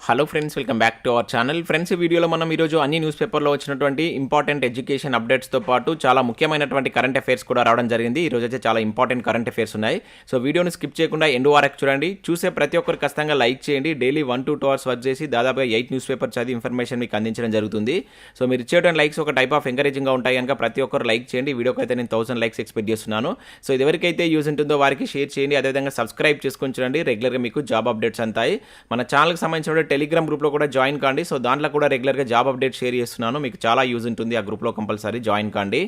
Hello friends, welcome back to our channel. Friends, ఈ వీడియోలో మనం ఈరోజు అన్ని న్యూస్ పేపర్లో వచ్చినటువంటి ఇంపార్టెంట్ ఎడ్యుకేషన్ అప్డేట్స్తో పాటు చాలా ముఖ్యమైనటువంటి కరెంట్ అఫైర్స్ కూడా రావడం జరిగింది. ఈరోజు అయితే చాలా ఇంపార్టెంట్ కరెంట్ అఫైర్స్ ఉన్నాయి. సో వీడియోని స్కిప్ చేయకుండా ఎండ్ వరకు చూడండి. చూసే ప్రతి ఒక్కరు ఖచ్చితంగా లైక్ చేయండి. డైలీ 1 to 2 hours వర్క్ చేసి దాదాపుగా 8 న్యూస్ పేపర్ చదివి ఇన్ఫర్మేషన్ మీకు అందించడం జరుగుతుంది. సో మీరు ఇచ్చేటువంటి లైక్స్ ఒక టైప్ ఆఫ్ ఎంకరేజింగ్గా ఉంటాయి కనుక ప్రతి ఒక్కరు లైక్ చేయండి. ఈ వీడియోకి అయితే నేను 1000 లైక్స్ ఎక్స్పెక్ట్ చేస్తున్నాను. సో ఇది ఎవరికైతే యూజ్ ఉంటుందో వారికి షేర్ చేయండి. అదేవిధంగా సబ్స్క్రైబ్ చేసుకొని చూడండి. రెగ్యులర్గా మీకు జాబ్ అప్డేట్స్ అంతాయి. మన ఛానల్కి సంబంధించిన టెలిగ్రామ్ గ్రూప్లో కూడా జాయిన్ కాండి. సో దాంట్లో కూడా రెగ్యులర్గా జాబ్ అప్డేట్ షేర్ చేస్తున్నాను. మీకు చాలా యూజ్ ఉంటుంది. ఆ గ్రూప్లో కంపల్సరీ జాయిన్ కాండి.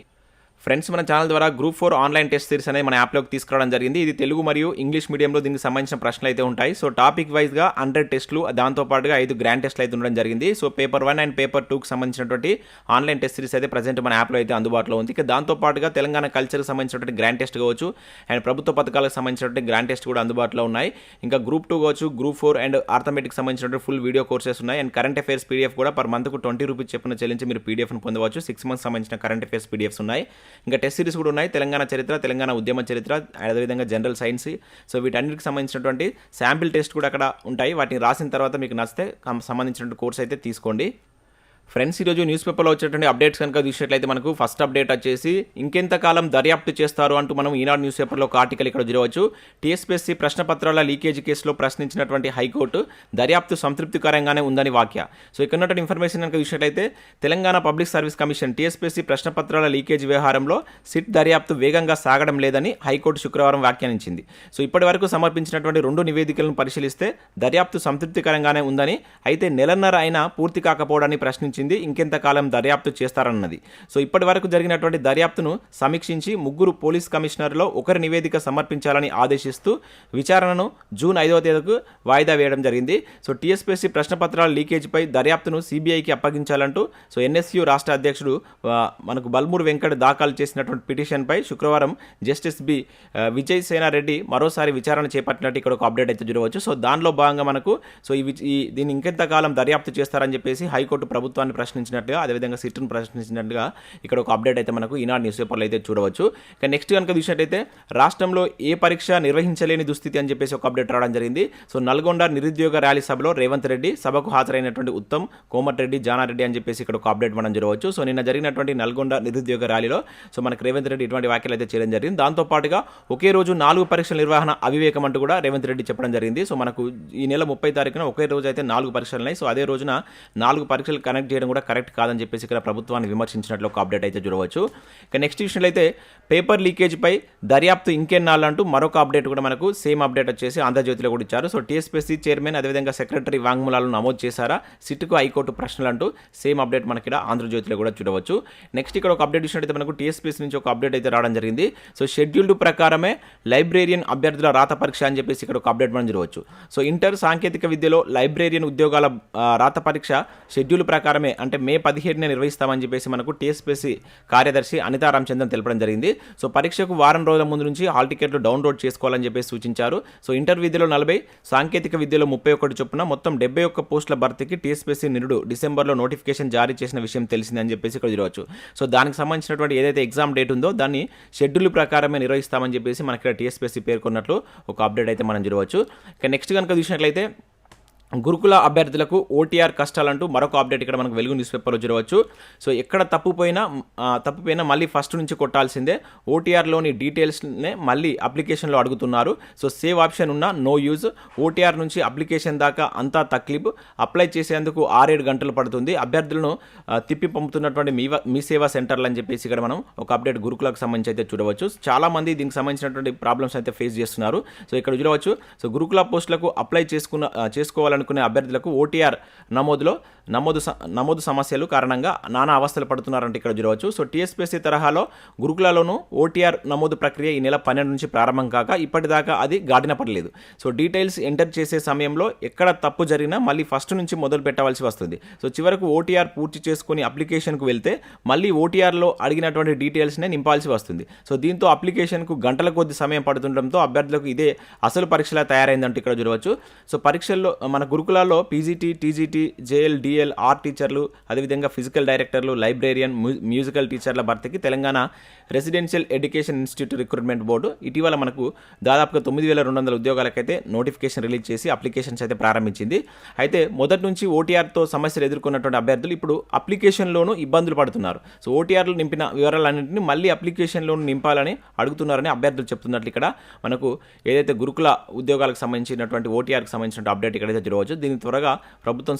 ఫ్రెండ్స్, మన ఛానల్ ద్వారా గ్రూప్ 4 ఆన్లైన్ టెస్ట్ సిరీస్ అనేది మన యాప్లోకి తీసుకురావడం జరిగింది. ఇది తెలుగు మరియు ఇంగ్లీష్ మీడియంలో దీనికి సంబంధించిన ప్రశ్నలు అయితే ఉంటాయి. సో టాపిక్ వైజ్గా 100 టెస్టులు, దాంతోపాటుగా 5 గ్రాండ్ టెస్టులు అయితే ఉండడం జరిగింది. సో పేపర్ 1 అండ్ పేపర్ 2కి సంబంధించినటువంటి ఆన్లైన్ టెస్ట్ సిరీస్ అయితే ప్రజెంట్ మన యాప్లో అయితే అందుబాటులో ఉంది. ఇక దాంతోపాటుగా తెలంగాణ కల్చర్కి సంబంధించినటువంటి గ్రాండ్ టెస్ట్ కావచ్చు అండ్ ప్రభుత్వ పథకాలకు సంబంధించినటువంటి గ్రాండ్ టెస్ట్ కూడా అందుబాటులో ఉన్నాయి. ఇంకా గ్రూప్ 2 కావచ్చు, గ్రూప్ 4 అండ్ ఆర్థమెటిక్ సంబంధించినటువంటి ఫుల్ వీడియో కోర్సెస్ ఉన్నాయి. అండ్ కరెంట్ అఫైర్స్ పీడిఎఫ్ కూడా పర్ మంత్కు 20 రూపీస్ చెప్పున చెల్లించి మీరు పీడిఎఫ్ను పొందవచ్చు. 6 months సంబంధించిన కరెంట్ అఫైర్స్ పీడిఎఫ్స్ ఉన్నాయి. ఇంకా టెస్ట్ సిరీస్ ఉన్నాయి. తెలంగాణ చరిత్ర, తెలంగాణ ఉద్యమ చరిత్ర, అదేవిధంగా జనరల్ సైన్స్. సో వీటన్నిటికి సంబంధించినటువంటి శాంపిల్ టెస్ట్ కూడా అక్కడ ఉంటాయి. వాటిని రాసిన తర్వాత మీకు నచ్చితే సంబంధించినటువంటి కోర్స్ అయితే తీసుకోండి. ఫ్రెండ్స్, ఈరోజు న్యూస్ పేపర్లో వచ్చేటువంటి అప్డేట్స్ కనుక చూసినట్లయితే మనకు ఫస్ట్ అప్డేట్ వచ్చేసి ఇంకెంతకాలం దర్యాప్తు చేస్తారు అంటూ మనం ఈనాడు న్యూస్ పేపర్లో ఒక ఆర్టికల్ ఇక్కడ చూడవచ్చు. టీఎస్పీఎస్సీ ప్రశ్నపత్రాల లీకేజీ కేసులో ప్రశ్నించినటువంటి హైకోర్టు దర్యాప్తు సంతృప్తికరంగానే ఉందని వ్యాఖ్య. సో ఇక్కడ ఉన్నటువంటి ఇన్ఫర్మేషన్ కనుక చూసినట్లయితే Telangana public service commission TSPSC ప్రశ్నపత్రాల లీకేజీ వ్యవహారంలో సిట్ దర్యాప్తు వేగంగా సాగడం లేదని హైకోర్టు శుక్రవారం వ్యాఖ్యానించింది. సో ఇప్పటి వరకు సమర్పించినటువంటి 2 నివేదికలను పరిశీలిస్తే దర్యాప్తు సంతృప్తికరంగానే ఉందని, అయితే నెలన్నర అయినా పూర్తి కాకపోవడాన్ని ప్రశ్నించింది. ఇంకెంతకాలం దర్యాప్తు చేస్తారన్నది. సో ఇప్పటి వరకు జరిగినటువంటి దర్యాప్తును సమీక్షించి 3 పోలీస్ కమిషనర్లో ఒకరి నివేదిక సమర్పించాలని ఆదేశిస్తూ విచారణను జూన్ 5వ తేదీకు వాయిదా వేయడం జరిగింది. సో టీఎస్పీఎస్సీ ప్రశ్నపత్రాల లీకేజీపై దర్యాప్తును సిబిఐకి అప్పగించాలంటూ సో ఎన్ఎస్యు రాష్ట్ర అధ్యక్షుడు మనకు బల్మూర్ వెంకట్ దాఖలు చేసినటువంటి పిటిషన్పై శుక్రవారం జస్టిస్ విజయ్ సేనారెడ్డి మరోసారి విచారణ చేపట్టినట్టు ఇక్కడ ఒక అప్డేట్ అయితే చూడవచ్చు. సో దానిలో భాగంగా మనకు సో దీన్ని ఇంకెంతకాలం దర్యాప్తు చేస్తారని చెప్పేసి హైకోర్టు ప్రభుత్వాన్ని ప్రశ్నించినట్టుగా, అదేవిధంగా సిట్ను ప్రశ్నించినట్టుగా ఇక్కడ ఒక అప్డేట్ అయితే మనకు ఈనాడు న్యూస్ పేపర్లో అయితే చూడవచ్చు. ఇక నెక్స్ట్ కనుక చూసినట్టయితే రాష్ట్రంలో ఏ పరీక్ష నిర్వహించలేని దుస్థితి అని చెప్పేసి ఒక అప్డేట్ రావడం జరిగింది. సో నల్గొండ నిరుద్యోగ ర్యాలీ సభలో రేవంత్ రెడ్డి, సభకు హాజరైనటువంటి ఉత్తమ్, కోమటిరెడ్డి, జానారెడ్డి అని చెప్పేసి ఇక్కడ ఒక అప్డేట్ మనం చూడవచ్చు. సో నిన్న జరిగినటువంటి నల్గొండ నిరుద్యోగ ర్యాలీలో సో మనకు రేవంత్ రెడ్డి ఇటువంటి వ్యాఖ్యలు అయితే చేయడం జరిగింది. దాంతోపాటుగా ఒకే రోజు 4 పరీక్షల నిర్వహణ అవివేకం అంటూ కూడా రేవంత్ రెడ్డి చెప్పడం జరిగింది. సో మనకు ఈ నెల 30 తారీఖున ఒకే రోజు అయితే 4 పరీక్షలు ఉన్నాయి. సో అదే రోజున 4 పరీక్షలు కనెక్ట్ చేయడం కూడా కరెక్ట్ కాదని చెప్పేసి ఇక్కడ ప్రభుత్వాన్ని విమర్శించినట్లు ఒక అప్డేట్ అయితే చూడవచ్చు. ఇక నెక్స్ట్ విషయంలో అయితే పేపర్ లీకేజ్పై దర్యాప్తు ఇంకెన్నాళ్ళంటూ మరొక అప్డేట్ కూడా మనకు సేమ్ అప్డేట్ వచ్చేసి ఆంధ్రజ్యోతిలో కూడా ఇచ్చారు. సో టీఎస్పీఎస్సీ చైర్మన్ అదేవిధంగా సెక్రటరీ వాంగ్మూలాలను నమోదు చేశారా, సిట్కు హైకోర్టు ప్రశ్నలు అంటూ సేమ్ అప్డేట్ మనకి ఇక్కడ ఆంధ్రజ్యోతిలో కూడా చూడవచ్చు. నెక్స్ట్ ఇక్కడ ఒక అప్డేట్ ఇచ్చినట్టయితే మనకు టీఎస్పీఎస్సీ నుంచి ఒక అప్డేట్ అయితే రావడం జరిగింది. సో షెడ్యూల్డ్ ప్రకారమే లైబ్రేరియన్ అభ్యర్థుల రాత పరీక్ష అని చెప్పేసి ఇక్కడ ఒక అప్డేట్ మనం చూడవచ్చు. సో ఇంటర్ సాంకేతిక విద్యలో లైబ్రేరియన్ ఉద్యోగాల రాత పరీక్ష షెడ్యూల్ ప్రకారమే అంటే మే 17న నిర్వహిస్తామని చెప్పేసి మనకు టీఎస్పీఎస్సీ కార్యదర్శి అనితా రామచంద్రన్ తెలపడం జరిగింది. సో పరీక్షకు వారం రోజుల ముందు నుంచి హాల్ టికెట్లు డౌన్లోడ్ చేసుకోవాలని చెప్పేసి సూచించారు. సో ఇంటర్ విద్యలో 40, సాంకేతిక విద్యలో 31 చొప్పున మొత్తం 71 పోస్టుల భర్తీకి టీఎస్పీఎస్సీ నిరుడు డిసెంబర్లో నోటిఫికేషన్ జారీ చేసిన విషయం తెలిసిందని చెప్పేసి ఇక్కడ చూడవచ్చు. సో దానికి సంబంధించినటువంటి ఏదైతే ఎగ్జామ్ డేట్ ఉందో దాన్ని షెడ్యూల్ ప్రకారమే నిర్వహిస్తామని చెప్పేసి మనకి ఇక్కడ టీఎస్పీఎస్సీ పేర్కొన్నట్లు ఒక అప్డేట్ అయితే మనం చూడవచ్చు. ఇక నెక్స్ట్ కనుక చూసినట్లయితే గురుకుల అభ్యర్థులకు ఓటీఆర్ కష్టాలంటూ మరొక అప్డేట్ ఇక్కడ మనకు వెలుగు న్యూస్ పేపర్లో చూడవచ్చు. సో ఎక్కడ తప్పుపోయినా మళ్ళీ ఫస్ట్ నుంచి కొట్టాల్సిందే. ఓటీఆర్లోని డీటెయిల్స్నే మళ్ళీ అప్లికేషన్లో అడుగుతున్నారు. సో సేవ్ ఆప్షన్ ఉన్న నో యూజ్. ఓటీఆర్ నుంచి అప్లికేషన్ దాకా అంతా తక్లీఫ్. అప్లై చేసేందుకు 6-7 గంటలు పడుతుంది. అభ్యర్థులను తిప్పి పంపుతున్నటువంటి మీ సేవా సెంటర్లు అని చెప్పేసి ఇక్కడ మనం ఒక అప్డేట్ గురుకులకు సంబంధించి అయితే చూడవచ్చు. చాలామంది దీనికి సంబంధించినటువంటి ప్రాబ్లమ్స్ అయితే ఫేస్ చేస్తున్నారు. సో ఇక్కడ చూడవచ్చు. సో గురుకుల పోస్టులకు అప్లై చేసుకోవాలనుకునే అభ్యర్థులకు ఓటీఆర్ నమోదు సమస్యలు కారణంగా నానా అవస్థలు పడుతున్నారంటే ఇక్కడ చూడవచ్చు. సో టీఎస్పీఎస్సీ తరహాలో గురుకులలోనూ ఓటీఆర్ నమోదు ప్రక్రియ ఈ నెల 12 నుంచి ప్రారంభం కాక ఇప్పటిదాకా అది గాడిన పడలేదు. సో డీటెయిల్స్ ఎంటర్ చేసే సమయంలో ఎక్కడ తప్పు జరిగినా మళ్ళీ ఫస్ట్ నుంచి మొదలు పెట్టవలసి వస్తుంది. సో చివరకు ఓటీఆర్ పూర్తి చేసుకుని అప్లికేషన్కు వెళ్తే మళ్ళీ ఓటీఆర్లో అడిగినటువంటి డీటెయిల్స్నే నింపాల్సి వస్తుంది. సో దీంతో అప్లికేషన్కు గంటల కొద్ది సమయం పడుతుండడంతో అభ్యర్థులకు ఇదే అసలు పరీక్షలా తయారైందంటే ఇక్కడ చూడవచ్చు. సో పరీక్షల్లో మనకు గురుకులాల్లో PGT, TGT, JL, DL, art టీచర్లు, అదేవిధంగా ఫిజికల్ డైరెక్టర్లు, లైబ్రేరియన్, మ్యూజికల్ టీచర్ల భర్తీకి Telangana residential education institute recruitment board ఇటీవల మనకు దాదాపుగా 9,200 ఉద్యోగాలకైతే నోటిఫికేషన్ రిలీజ్ చేసి అప్లికేషన్స్ అయితే ప్రారంభించింది. అయితే మొదటి నుంచి ఓటీఆర్తో సమస్యలు ఎదుర్కొన్నటువంటి అభ్యర్థులు ఇప్పుడు అప్లికేషన్లోనూ ఇబ్బందులు పడుతున్నారు. సో ఓటీఆర్లు నింపిన వివరాలన్నింటినీ మళ్ళీ అప్లికేషన్లోనూ నింపాలని అడుగుతున్నారని అభ్యర్థులు చెప్తున్నట్లు ఇక్కడ మనకు ఏదైతే గురుకుల ఉద్యోగాలకు సంబంధించినటువంటి ఓటీఆర్కి సంబంధించిన అప్డేట్ ఇక్కడైతే చూడవచ్చు. దీన్ని త్వరగా ప్రభుత్వం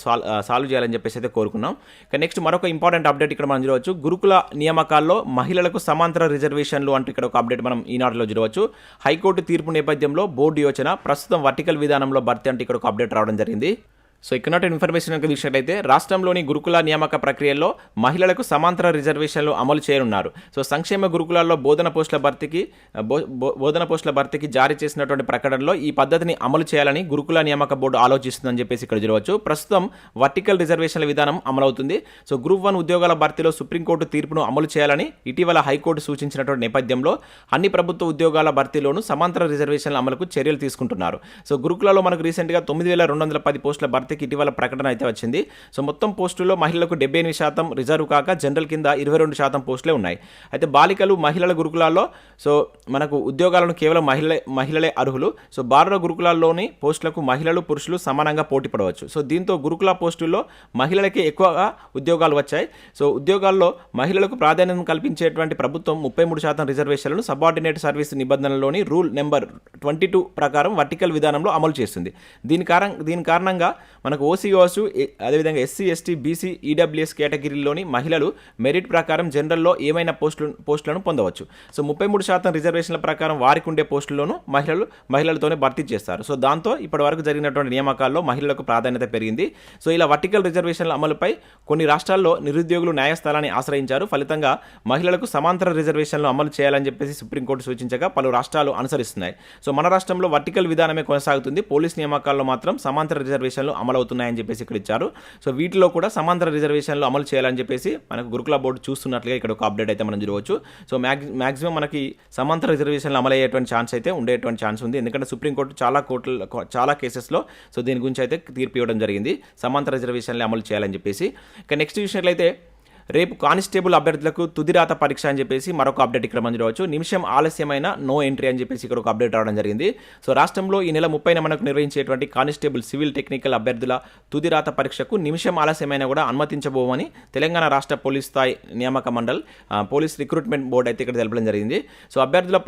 సాల్వ్ చేయాలని చెప్పేసి అయితే కోరుకున్నాం. నెక్స్ట్ మరొక ఇంపార్టెంట్ అప్డేట్ ఇక్కడ మనం చూడవచ్చు. గురుకుల నియామకాల్లో మహిళలకు సమాంతర రిజర్వేషన్లు అంటూ ఇక్కడ ఒక అప్డేట్ మనం ఈనాడులో చూడవచ్చు. హైకోర్టు తీర్పు నేపథ్యంలో బోర్డు యోచన, ప్రస్తుతం వర్టికల్ విధానంలో భర్తీ అంటూ ఇక్కడ ఒక అప్డేట్ రావడం జరిగింది. సో ఇక్కడ ఇన్ఫర్మేషన్ కనుక చూసినట్లయితే రాష్ట్రంలోని గురుకుల నియామక ప్రక్రియలో మహిళలకు సమాంతర రిజర్వేషన్లు అమలు చేయనున్నారు. సో సంక్షేమ గురుకులాల్లో బోధన పోస్టుల భర్తీకి జారీ చేసినటువంటి ప్రకటనలో ఈ పద్ధతిని అమలు చేయాలని గురుకుల నియామక బోర్డు ఆలోచిస్తుందని చెప్పేసి ఇక్కడ చూడవచ్చు. ప్రస్తుతం వర్టికల్ రిజర్వేషన్ల విధానం అమలవుతుంది. సో గ్రూప్ 1 ఉద్యోగాల భర్తీలో సుప్రీంకోర్టు తీర్పును అమలు చేయాలని ఇటీవల హైకోర్టు సూచించినటువంటి నేపథ్యంలో అన్ని ప్రభుత్వ ఉద్యోగాల భర్తీలోనూ సమాంతర రిజర్వేషన్ల అమలుకు చర్యలు తీసుకుంటున్నారు. సో గురుకులలో మనకు రీసెంట్గా 9,210 పోస్టుల భర్తీకి ఇటీవల ప్రకటన అయితే వచ్చింది. సో మొత్తం పోస్టుల్లో మహిళలకు 78% రిజర్వ్ కాక జనరల్ కింద 22% పోస్టులే ఉన్నాయి. అయితే బాలికలు, మహిళల గురుకులాల్లో సో మనకు ఉద్యోగాలను కేవలం మహిళలే అర్హులు. సో బాలుర గురుకులాల్లోని పోస్టులకు మహిళలు, పురుషులు సమానంగా పోటీ పడవచ్చు. సో దీంతో గురుకుల పోస్టుల్లో మహిళలకే ఎక్కువగా ఉద్యోగాలు వచ్చాయి. సో ఉద్యోగాల్లో మహిళలకు ప్రాధాన్యత కల్పించేటువంటి ప్రభుత్వం 33% రిజర్వేషన్లను సబార్డినేట్ సర్వీస్ నిబంధనలోని రూల్ నెంబర్ 22 ప్రకారం వర్టికల్ విధానంలో అమలు చేస్తుంది. దీని కారణంగా మనకు ఓసీఓసు, అదేవిధంగా ఎస్సీ, ఎస్టీ, బీసీ, ఈడబ్ల్యూఎస్ కేటగిరీలోని మహిళలు మెరిట్ ప్రకారం జనరల్లో ఏమైనా పోస్టులను పొందవచ్చు. సో 33% రిజర్వేషన్ల ప్రకారం వారికి ఉండే పోస్టుల్లోనూ మహిళలతోనే భర్తీ చేస్తారు. సో దాంతో ఇప్పటి వరకు జరిగినటువంటి నియామకాల్లో మహిళలకు ప్రాధాన్యత పెరిగింది. సో ఇలా వర్టికల్ రిజర్వేషన్ల అమలుపై కొన్ని రాష్ట్రాల్లో నిరుద్యోగులు న్యాయస్థానాన్ని ఆశ్రయించారు. ఫలితంగా మహిళలకు సమాంతర రిజర్వేషన్లు అమలు చేయాలని చెప్పేసి సుప్రీంకోర్టు సూచించగా పలు రాష్ట్రాలు అనుసరిస్తున్నాయి. సో మన రాష్ట్రంలో వర్టికల్ విధానమే కొనసాగుతుంది. పోలీస్ నియామకాల్లో మాత్రం సమాంతర రిజర్వేషన్లు అమలవుతున్నాయని చెప్పేసి ఇక్కడ ఇచ్చారు. సో వీటిలో కూడా సమాంతర రిజర్వేషన్లు అమలు చేయాలని చెప్పేసి మనకు గురుకుల బోర్డు చూస్తున్నట్లుగా ఇక్కడ ఒక అప్డేట్ అయితే మనం చూడవచ్చు. సో మ్యాక్సిమం మనకి సమాంతర రిజర్వేషన్లు అమలయ్యేటువంటి ఛాన్స్ అయితే ఉండేటువంటి ఛాన్స్ ఉంది. ఎందుకంటే సుప్రీంకోర్టు చాలా కేసెస్లో సో దీని గురించి అయితే తీర్పు ఇవ్వడం జరిగింది, సమాంతర రిజర్వేషన్లు అమలు చేయాలని చెప్పేసి. ఇక నెక్స్ట్ చూసినట్లయితే రేపు కానిస్టేబుల్ అభ్యర్థులకు తుదిరాత పరీక్ష అని చెప్పేసి మరొక అప్డేట్ ఇక్కడ మనం చూడవచ్చు. నిమిషం ఆలస్యమైన నో ఎంట్రీ అని చెప్పేసి ఇక్కడ ఒక అప్డేట్ రావడం జరిగింది. సో రాష్ట్రంలో ఈ నెల 30న మనకు నిర్వహించేటువంటి కానిస్టేబుల్ సివిల్ టెక్నికల్ అభ్యర్థుల తుదిరాత పరీక్షకు నిమిషం ఆలస్యమైన కూడా అనుమతించబోమని తెలంగాణ రాష్ట్ర పోలీస్ స్థాయి నియామక మండలి పోలీస్ రిక్రూట్మెంట్ బోర్డు అయితే ఇక్కడ తెలపడం జరిగింది. సో అభ్యర్థులు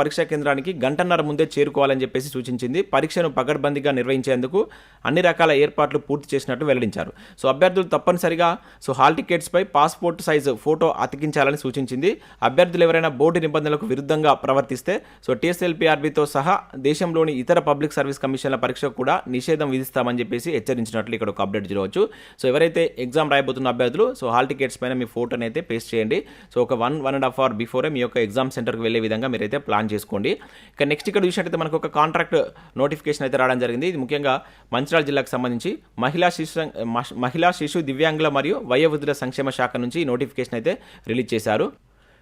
పరీక్షా కేంద్రానికి గంటన్నర ముందే చేరుకోవాలని చెప్పేసి సూచించింది. పరీక్షను పకడ్బందీగా నిర్వహించేందుకు అన్ని రకాల ఏర్పాట్లు పూర్తి చేసినట్టు వెల్లడించారు. సో అభ్యర్థులు తప్పనిసరిగా సో హాల్ టికెట్స్పై పాస్పోర్ట్ సైజు ఫోటో అతికించాలని సూచించింది. అభ్యర్థులు ఎవరైనా బోర్డు నిబంధనలకు విరుద్ధంగా ప్రవర్తిస్తే సో TSLPRBతో సహా దేశంలోని ఇతర పబ్లిక్ సర్వీస్ కమిషన్ల పరీక్షకు కూడా నిషేధం విధిస్తామని చెప్పేసి హెచ్చరించినట్లు ఇక్కడ ఒక అప్డేట్ చూడవచ్చు. సో ఎవరైతే ఎగ్జామ్ రాయబోతున్న అభ్యర్థులు సో హాల్ టికెట్స్ పైన మీ ఫోటోని అయితే పేస్ట్ చేయండి. సో ఒక 1.5 అవర్ బిఫోరే మీ యొక్క ఎగ్జామ్ సెంటర్కి వెళ్ళే విధంగా మీరైతే ప్లాన్ చేసుకోండి. ఇక నెక్స్ట్ ఇక్కడ చూసినట్టయితే మనకు ఒక కాంట్రాక్ట్ నోటిఫికేషన్ అయితే రావడం జరిగింది. ఇది ముఖ్యంగా మంచిర్యాల జిల్లాకు సంబంధించి మహిళా శిశు దివ్యాంగుల మరియు వయోవృద్ధుల సంక్షేమ శాఖ నుంచి నోటిఫికేషన్ అయితే రిలీజ్ చేశారు.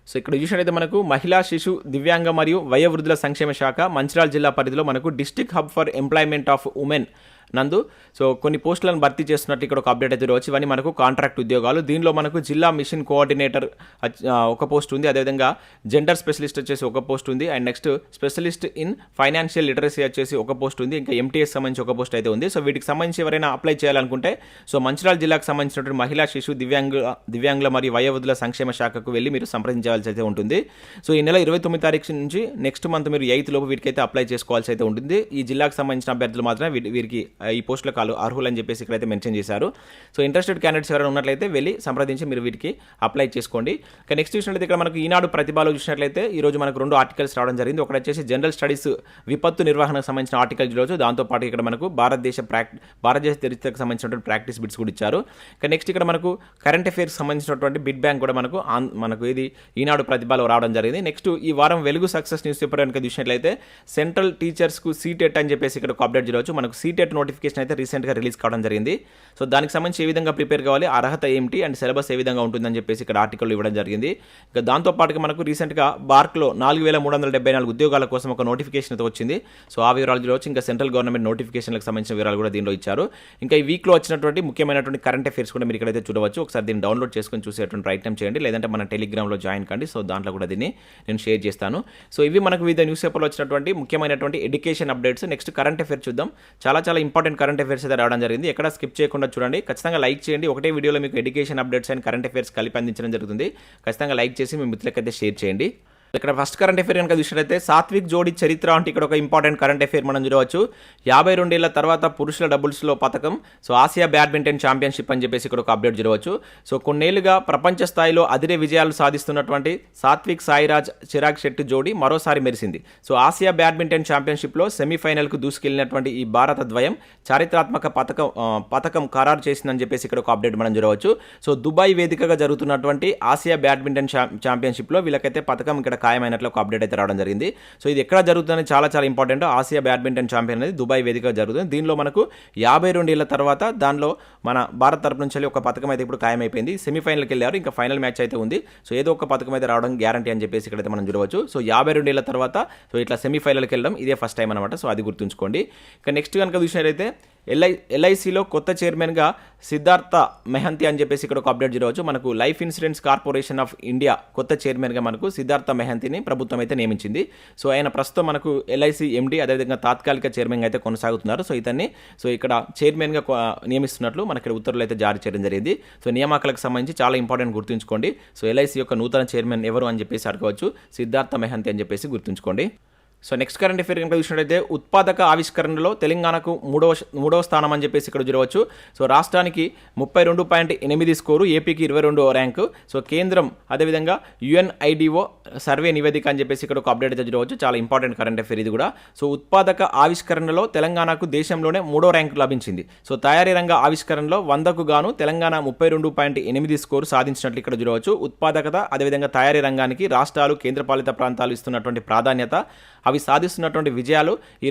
సో ఇక్కడ చూసినట్లయితే మనకు మహిళా శిశు దివ్యాంగ మరియు వయోవృద్ధుల సంక్షేమ శాఖ మంచిర్యాల జిల్లా పరిధిలో మనకు district hub for employment of women నందు సో కొన్ని పోస్టులను భర్తీ చేస్తున్నట్టు ఇక్కడ ఒక అప్డేట్ అయితే వచ్చి ఇవన్నీ మనకు కాంట్రాక్ట్ ఉద్యోగాలు. దీనిలో మనకు జిల్లా మిషన్ కోఆర్డినేటర్ ఒక పోస్ట్ ఉంది, అదేవిధంగా జెండర్ స్పెషలిస్ట్ వచ్చేసి ఒక పోస్ట్ ఉంది, and next specialist in financial literacy వచ్చేసి ఒక పోస్ట్ ఉంది, ఇంకా MTS సంబంధించి ఒక పోస్ట్ అయితే ఉంది. సో వీటికి సంబంధించి ఎవరైనా అప్లై చేయాలనుకుంటే సో మంచిర్యాల జిల్లాకు సంబంధించినటువంటి మహిళా శిశు దివ్యాంగుల మరియు వయోవృద్ధుల సంక్షేమ శాఖకు వెళ్ళి మీరు సంప్రదించవలసి అయితే ఉంటుంది. సో ఈ నెల 29 తారీఖు నుంచి నెక్స్ట్ మంత్ మీరు 8 లోపు వీటికైతే అప్లై చేసుకోవాల్సి అయితే ఉంటుంది. ఈ జిల్లాకు సంబంధించిన అభ్యర్థులు మాత్రమే వీరికి ఈ పోస్టులకు అర్హులని చెప్పేసి ఇక్కడైతే మెన్షన్ చేశారు. సో ఇంట్రెస్టెడ్ క్యాండిడేట్స్ ఎవరైనా ఉన్నట్లయితే వెళ్ళి సంప్రదించి మీరు వీటికి అప్లై చేసుకోండి. ఇక నెక్స్ట్ చూసినట్లయితే ఇక్కడ మనకు ఈనాడు ప్రతిభలో చూసినట్లయితే ఈరోజు మనకు 2 ఆర్టికల్స్ రావడం జరిగింది. ఒకటి వచ్చేసి జనరల్ స్టడీస్ విపత్తు నిర్వహణకు సంబంధించిన ఆర్టికల్ చూడవచ్చు. దాంతోపాటు ఇక్కడ మనకు భారతదేశ చరిత్రకు సంబంధించినటువంటి ప్రాక్టీస్ బిట్స్ కూడా ఇచ్చారు. ఇక నెక్స్ట్ ఇక్కడ మనకు కరెంట్ అఫైర్స్ సంబంధించినటువంటి బిట్ బ్యాంక్ కూడా మనకు ఇది ఈనాడు ప్రతిభలో రావడం జరిగింది. నెక్స్ట్ ఈ వారం వెలుగు సక్సెస్ న్యూస్ పేపర్ కనుక చూసినట్లయితే సెంట్రల్ టీచర్స్కు సీటెట్ అని చెప్పేసి ఇక్కడ ఒక అప్డేట్ చూడవచ్చు. మనకు సీటెట్ నోటిఫికేషన్ నోటిఫికేషన్ అయితే రీసెంట్గా రిలీజ్ కావడం జరిగింది. సో దానికి సంబంధించి ఏ విధంగా ప్రిపేర్ కావాలి, అర్హత ఏమిటి అండ్ సిలబస్ ఏ విధంగా ఉంటుందని చెప్పేసి ఇక్కడ ఆర్టికల్ ఇవ్వడం జరిగింది. ఇక దాంతోపాటుగా మనకు రీసెంట్గా బార్క్లో 4374 ఉద్యోగాల కోసం ఒక నోటిఫికేషన్ అయితే వచ్చింది. సో ఆ వివరాలు చూడవచ్చు. ఇంకా సెంట్రల్ గవర్నమెంట్ నోటిఫికేషన్లకు సంబంధించిన వివరాలు కూడా దీనిలో ఇచ్చారు. ఇంకా ఈ వీక్లో వచ్చినటువంటి ముఖ్యమైనటువంటి కరెంట్ అఫైర్స్ కూడా మీరు ఇక్కడైతే చూడవచ్చు. ఒకసారి దీన్ని డౌన్లోడ్ చేసుకొని చూసేటువంటి ప్రయత్నం చేయండి, లేదంటే మన టెలిగ్రామ్లో జాయిన్ కండి. సో దాంట్లో కూడా దీన్ని నేను షేర్ చేస్తాను. సో ఇవి మనకు వివిధ న్యూస్ పేపర్లో వచ్చినటువంటి ముఖ్యమైనటువంటి education updates. Next current affairs చూద్దాం. చాలా ఇంపార్టెంట్ కరెంట్ అఫైర్స్ అయితే రావడం జరిగింది. ఎక్కడ స్కిప్ చేయకుండా చూడండి. ఖచ్చితంగా లైక్ చేయండి. ఒకటే వీడియోలో మీకు education updates and current affairs కలిపి అందించడం జరుగుతుంది. ఖచ్చితంగా లైక్ చేసి మీ మిత్రులకైతే షేర్ చేయండి. ఇక్కడ ఫస్ట్ కరెంట్ అఫైర్ కనుక చూసినట్లయితే సాత్విక్ జోడీ చరిత్ర అంటే ఇక్కడ ఒక ఇంపార్టెంట్ కరెంట్ అఫైర్ మనం చూడవచ్చు. 52 ఏళ్ల తర్వాత పురుషుల డబుల్స్లో పథకం. సో ఆసియా బ్యాడ్మింటన్ ఛాంపియన్షిప్ అని చెప్పేసి ఇక్కడ ఒక అప్డేట్ చూడవచ్చు. సో కొన్నేళ్లుగా ప్రపంచ స్థాయిలో అదిరే విజయాలు సాధిస్తున్నటువంటి సాత్విక్ సాయిరాజ్ చిరాగ్ శెట్టి జోడీ మరోసారి మెరిసింది. సో ఆసియా బ్యాడ్మింటన్ ఛాంపియన్షిప్లో సెమీఫైనల్కు దూసుకెళ్లినటువంటి ఈ భారత ద్వయం చారిత్రాత్మక పథకం ఖరారు చేసిందని చెప్పేసి ఇక్కడ ఒక అప్డేట్ మనం చూడవచ్చు. సో దుబాయ్ వేదికగా జరుగుతున్నటువంటి ఆసియా బ్యాడ్మింటన్ ఛాంపియన్షిప్లో వీళ్ళకైతే పథకం ఇక్కడ ఖాయమైనట్లు ఒక అప్డేట్ అయితే రావడం జరిగింది. సో ఇది ఎక్కడ జరుగుతుందని చాలా ఇంపార్టెంట్. ఆసియా బ్యాడ్మింటన్ ఛాంపియన్ అనేది దుబాయ్ వేదికగా జరుగుతుంది. దీనిలో మనకు 52 ఏళ్ల తర్వాత దానిలో మన భారత్ తరపు నుంచి ఒక పథకం అయితే ఇప్పుడు ఖాయమైపోయింది. సెమీఫైనల్కి వెళ్ళారు. ఇంకా ఫైనల్ మ్యాచ్ అయితే ఉంది. సో ఏదో ఒక పథకం అయితే రావడం గ్యారంటీ అని చెప్పేసి ఇక్కడైతే మనం చూడవచ్చు. సో 52 ఏళ్ల తర్వాత సో ఇట్లా సెమీఫైనల్కి వెళ్ళడం ఇదే ఫస్ట్ టైం అనమాట. సో అది గుర్తుంచుకోండి. ఇక నెక్స్ట్ కనుక చూసినట్లయితే ఎల్ఐసిలో కొత్త చైర్మన్గా సిద్ధార్థ మెహంతి అని చెప్పేసి ఇక్కడ ఒక అప్డేట్ చూడవచ్చు. మనకు life insurance corporation of India కొత్త చైర్మన్గా మనకు సిద్ధార్థ మెహంతిని ప్రభుత్వం అయితే నియమించింది. సో ఆయన ప్రస్తుతం మనకు ఎల్ఐసి ఎండి అదేవిధంగా తాత్కాలిక చైర్మన్గా అయితే కొనసాగుతున్నారు. సో ఇతన్ని ఇక్కడ చైర్మన్గా నియమిస్తున్నట్లు మనకి ఇక్కడ ఉత్తర్వులు అయితే జారీ చేయడం జరిగింది. సో నియామకాలకు సంబంధించి చాలా ఇంపార్టెంట్ గుర్తుంచుకోండి. సో ఎల్ఐసి యొక్క నూతన చైర్మన్ ఎవరు అని చెప్పేసి అడగవచ్చు. సిద్ధార్థ మెహంతి అని చెప్పేసి గుర్తుంచుకోండి. సో నెక్స్ట్ కరెంట్ అఫైర్ కనుక చూసినట్లయితే ఉత్పాదక ఆవిష్కరణలో తెలంగాణకు మూడవ స్థానం అని చెప్పేసి ఇక్కడ చూడవచ్చు. సో రాష్ట్రానికి 32.8 స్కోరు, ఏపీకి 22వ ర్యాంకు. సో కేంద్రం అదేవిధంగా యుఎన్ఐడిఓ సర్వే నివేదిక అని చెప్పేసి ఇక్కడ ఒక అప్డేట్ అయితే చూడవచ్చు. చాలా ఇంపార్టెంట్ కరెంట్ అఫైర్ ఇది కూడా. సో ఉత్పాదక ఆవిష్కరణలో తెలంగాణకు దేశంలోనే 3వ ర్యాంకు లభించింది. సో తయారీ రంగ ఆవిష్కరణలో 100కు గాను తెలంగాణ 32.8 స్కోరు సాధించినట్లు ఇక్కడ చూడవచ్చు. ఉత్పాదకత అదేవిధంగా తయారీ రంగానికి రాష్ట్రాలు కేంద్రపాలిత ప్రాంతాలు ఇస్తున్నటువంటి ప్రాధాన్యత, అవి సాధిస్తున్నటువంటి విజయాలు, ఈ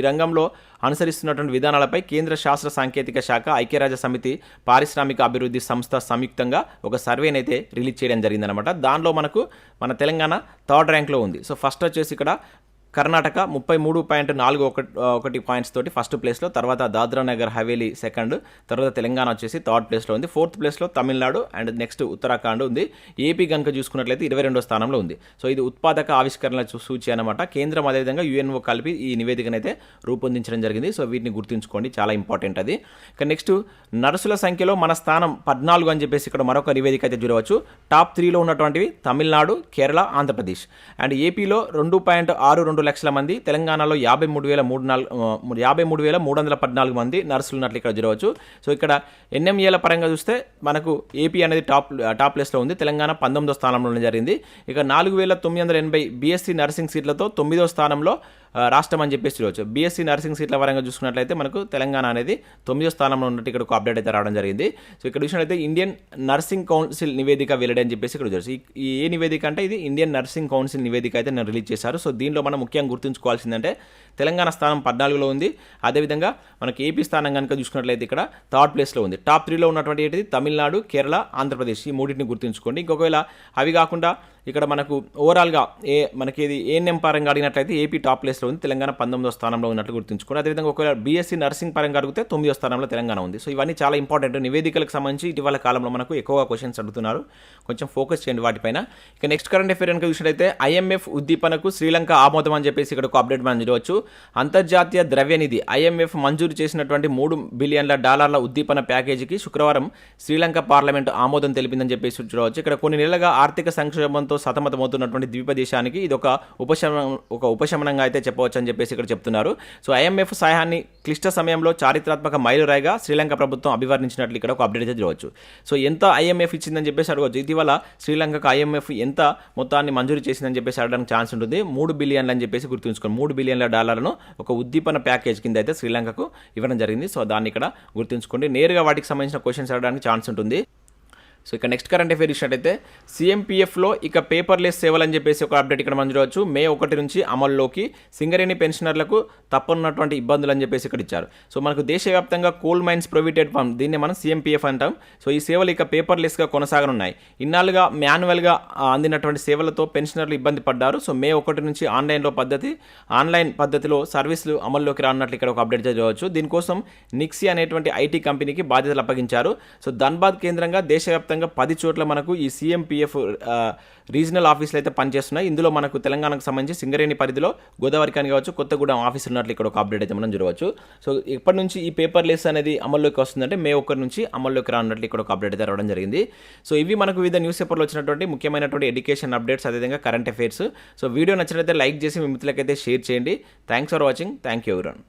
రంగంలో అనుసరిస్తున్నటువంటి విధానాలపై కేంద్ర శాస్త్ర సాంకేతిక శాఖ, ఐక్యరాజ్య సమితి, పారిశ్రామిక అభివృద్ధి సంస్థ సంయుక్తంగా ఒక సర్వేనైతే రిలీజ్ చేయడం జరిగిందనమాట. దానిలో మన తెలంగాణ 3rd ర్యాంక్లో ఉంది. సో ఫస్ట్ వచ్చేసి ఇక్కడ కర్ణాటక 33.41 పాయింట్స్ తోటి ఫస్ట్ ప్లేస్లో, తర్వాత దాద్రా నగర్ హవేలీ సెకండ్, తర్వాత తెలంగాణ వచ్చేసి 3rd ప్లేస్లో ఉంది. 4th ప్లేస్లో తమిళనాడు అండ్ నెక్స్ట్ ఉత్తరాఖండ్ ఉంది. ఏపీ కనుక చూసుకున్నట్లయితే 22వ స్థానంలో ఉంది. సో ఇది ఉత్పాదక ఆవిష్కరణల సూచి అనమాట. కేంద్రం అదేవిధంగా యుఎన్ఓ కలిపి ఈ నివేదికనైతే రూపొందించడం జరిగింది. సో వీటిని గుర్తుంచుకోండి, చాలా ఇంపార్టెంట్ అది. ఇక నెక్స్ట్ నర్సుల సంఖ్యలో మన స్థానం 14 అని చెప్పేసి ఇక్కడ మరొక నివేదిక అయితే చూడవచ్చు. టాప్ 3లో ఉన్నటువంటివి తమిళనాడు, కేరళ, ఆంధ్రప్రదేశ్. అండ్ ఏపీలో 2.62 లక్షల మంది, తెలంగాణలో 53,314 మంది నర్సులు ఉన్నట్లు ఇక్కడ చూడవచ్చు. సో ఇక్కడ ఎన్ఎంఏల పరంగా చూస్తే మనకు ఏపీ అనేది టాప్ ప్లేస్లో ఉంది. తెలంగాణ 19వ స్థానంలో జరిగింది. ఇక 4,980 బీఎస్సీ నర్సింగ్ సీట్లతో 9వ స్థానంలో రాష్ట్రం అని చెప్పేసి చూడవచ్చు. బీఎస్సీ నర్సింగ్ సీట్ల పరంగా చూసుకున్నట్లయితే మనకు తెలంగాణ అనేది 9వ స్థానంలో ఉన్నట్టు ఇక్కడ ఒక అప్డేట్ అయితే రావడం జరిగింది. సో ఇక్కడ చూసినట్లయితే ఇండియన్ నర్సింగ్ కౌన్సిల్ నివేదిక వెల్లడి అని చెప్పేసి ఇక్కడ చూడవచ్చు. ఈ ఏ నివేదిక అంటే ఇది ఇండియన్ నర్సింగ్ కౌన్సిల్ నివేదిక అయితే నేను రిలీజ్ చేశారు. సో దీనిలో మనం ముఖ్యంగా గుర్తుంచుకోవాల్సిందంటే తెలంగాణ స్థానం 14లో ఉంది. అదేవిధంగా మనకి ఏపీ స్థానం కనుక చూసుకున్నట్లయితే ఇక్కడ 3rd ప్లేస్లో ఉంది. టాప్ 3లో ఉన్నటువంటి ఏంటిది తమిళనాడు, కేరళ, ఆంధ్రప్రదేశ్. ఈ మూడింటిని గుర్తుంచుకోండి. ఇంకొకవేళ అవి కాకుండా ఇక్కడ మనకు ఓవరాల్గా మనకి ఇది ఏఎన్ఎం పరంగా అడిగినట్లయితే ఏపీ టాప్ ప్లేస్లో ఉంది, తెలంగాణ 19వ స్థానంలో ఉన్నట్లు గుర్తుంచుకోండి. అదేవిధంగా ఒకవేళ బీఎస్సీ నర్సింగ్ పరంగా అడిగితే 9వ స్థానంలో తెలంగాణ ఉంది. సో ఇవన్నీ చాలా ఇంపార్టెంట్. నివేదికలకు సంబంధించి ఇటీవల కాలంలో మనకు ఎక్కువగా క్వశ్చన్స్ అడుగుతున్నారు. కొంచెం ఫోకస్ చేయండి వాటిపైన. ఇక నెక్స్ట్ కరెంట్ అఫైర్ కనుక చూసినట్లయితే ఐఎంఎఫ్ ఉద్దీపనకు శ్రీలంక ఆమోదం అని చెప్పేసి ఇక్కడ ఒక అప్డేట్ మనం చూడవచ్చు. అంతర్జాతీయ ద్రవ్యనిధి ఐఎంఎఫ్ మంజూరు చేసినటువంటి $3 బిలియన్ల ఉద్దీపన ప్యాకేజీకి శుక్రవారం శ్రీలంక పార్లమెంటు ఆమోదం తెలిపిందని చెప్పేసి చూడవచ్చు. ఇక్కడ కొన్ని నెలలుగా ఆర్థిక సంక్షోభంతో సతమతమవుతున్నటువంటి ద్వీప దేశానికి ఇది ఒక ఉపశమనంగా అయితే చెప్పవచ్చు అని చెప్పేసి ఇక్కడ చెప్తున్నారు. సో ఐఎంఎఫ్ సహాయాన్ని క్లిష్ట సమయంలో చారిత్రాత్మక మైలురాయిగా శ్రీలంక ప్రభుత్వం అభివర్ణించినట్లు ఇక్కడ ఒక అప్డేట్ అయితే చూడవచ్చు. సో ఎంత ఐఎంఎఫ్ ఇచ్చిందని చెప్పేసి అడగవచ్చు. ఇటీవల శ్రీలంకకు ఐఎంఎఫ్ ఎంత మొత్తాన్ని మంజూరు చేసిందని చెప్పేసి అడగడానికి ఛాన్స్ ఉంటుంది. $3 బిలియన్లు అని చెప్పేసి గుర్తుంచుకోండి. $3 బిలియన్ల ఒక ఉద్దీపన ప్యాకేజ్ కింద అయితే శ్రీలంకకు ఇవ్వడం జరిగింది. సో దాన్ని ఇక్కడ గుర్తుంచుకోండి. నేరుగా వాటికి సంబంధించిన క్వశ్చన్స్ అడగడానికి ఛాన్స్ ఉంటుంది. సో ఇక నెక్స్ట్ కరెంట్ అఫేర్ ఇచ్చినట్టయితే సీఎంపీఎఫ్లో ఇక పేపర్లెస్ సేవలు అని చెప్పేసి ఒక అప్డేట్ ఇక్కడ మనం చూడవచ్చు. మే 1 నుంచి అమల్లోకి సింగరేణి పెన్షనర్లకు తప్పనున్నటువంటి ఇబ్బందులు అని చెప్పేసి ఇక్కడ ఇచ్చారు. సో మనకు దేశవ్యాప్తంగా కోల్ మైన్స్ ప్రొవిడెంట్ ఫండ్, దీన్ని మనం సీఎంపీఎఫ్ అంటాం. సో ఈ సేవలు ఇక పేపర్లెస్గా కొనసాగనున్నాయి. ఇన్నాళ్ళుగా మాన్యువల్గా అందినటువంటి సేవలతో పెన్షనర్లు ఇబ్బంది పడ్డారు. సో మే 1 నుంచి ఆన్లైన్ పద్ధతిలో సర్వీసులు అమల్లోకి రానున్నట్లు ఇక్కడ ఒక అప్డేట్ చూడవచ్చు. దీనికోసం నిక్సీ అనేటువంటి ఐటీ కంపెనీకి బాధ్యతలు అప్పగించారు. సో ధన్బాద్ కేంద్రంగా దేశవ్యాప్తంగా 10 చోట్ల మనకు ఈ సీఎంపీఎఫ్ రీజనల్ ఆఫీసులు అయితే పనిచేస్తున్నాయి. ఇందులో మనకు తెలంగాణకు సంబంధించి సింగరేణి పరిధిలో గోదావరి కానీ కావచ్చు, కొత్తగూడెం ఆఫీస్ ఉన్నట్లు ఇక్కడ ఒక అప్డేట్ అయితే మనం చూడవచ్చు. సో ఇప్పటి నుంచి ఈ పేపర్లెస్ అనేది అమల్లోకి వస్తుందంటే మే 1 నుంచి అమల్లోకి రానున్నట్లు ఇక్కడ ఒక అప్డేట్ అయితే రావడం జరిగింది. సో ఇవి మనకు వివిధ న్యూస్ పేపర్లో వచ్చినటువంటి ముఖ్యమైనటువంటి ఎడ్యుకేషన్ అప్డేట్స్, అదేవిధంగా కరెంట్ అఫైర్స్. సో వీడియో నచ్చినట్లయితే లైక్ చేసి మీ మిత్రులకైతే షేర్ చేయండి. Thanks for watching. Thank you everyone.